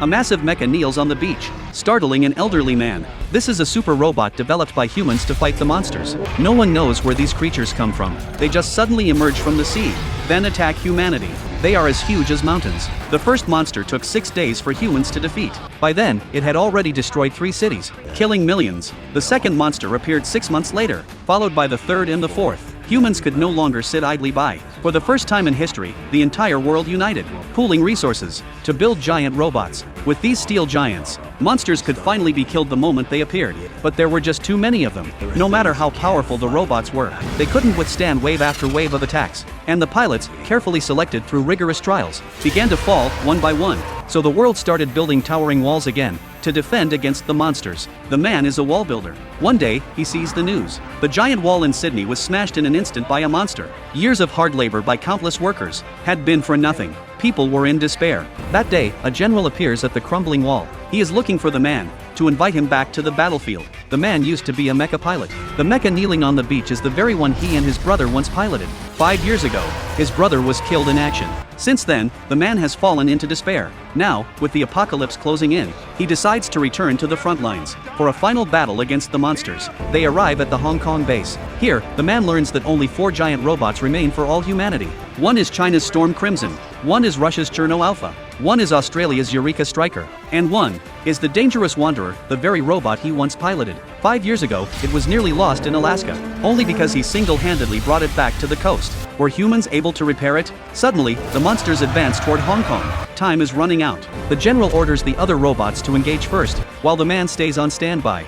A massive mecha kneels on the beach, startling an elderly man. This is a super robot developed by humans to fight the monsters. No one knows where these creatures come from. They just suddenly emerge from the sea, then attack humanity. They are as huge as mountains. The first monster took 6 days for humans to defeat. By then, it had already destroyed 3 cities, killing millions. The second monster appeared 6 months later, followed by the third and the fourth. Humans could no longer sit idly by. For the first time in history, the entire world united, pooling resources to build giant robots. With these steel giants, monsters could finally be killed the moment they appeared. But there were just too many of them. No matter how powerful the robots were, they couldn't withstand wave after wave of attacks. And the pilots, carefully selected through rigorous trials, began to fall one by one. So the world started building towering walls again to defend against the monsters. The man is a wall builder. One day, he sees the news. The giant wall in Sydney was smashed in an instant by a monster. Years of hard labor by countless workers had been for nothing. People were in despair. That day, a general appears at the crumbling wall. He is looking for the man to invite him back to the battlefield. The man used to be a mecha pilot. The mecha kneeling on the beach is the very one he and his brother once piloted. 5 years ago, his brother was killed in action. Since then, the man has fallen into despair. Now, with the apocalypse closing in, he decides to return to the front lines for a final battle against the monsters. They arrive at the Hong Kong base. Here, the man learns that only 4 giant robots remain for all humanity. One is China's Storm Crimson, one is Russia's Cherno Alpha, one is Australia's Eureka Striker, and one is the Dangerous Wanderer, the very robot he once piloted. 5 years ago, it was nearly lost in Alaska, only because he single-handedly brought it back to the coast. Were humans able to repair it? Suddenly, the monsters advance toward Hong Kong. Time is running out. The general orders the other robots to engage first, while the man stays on standby.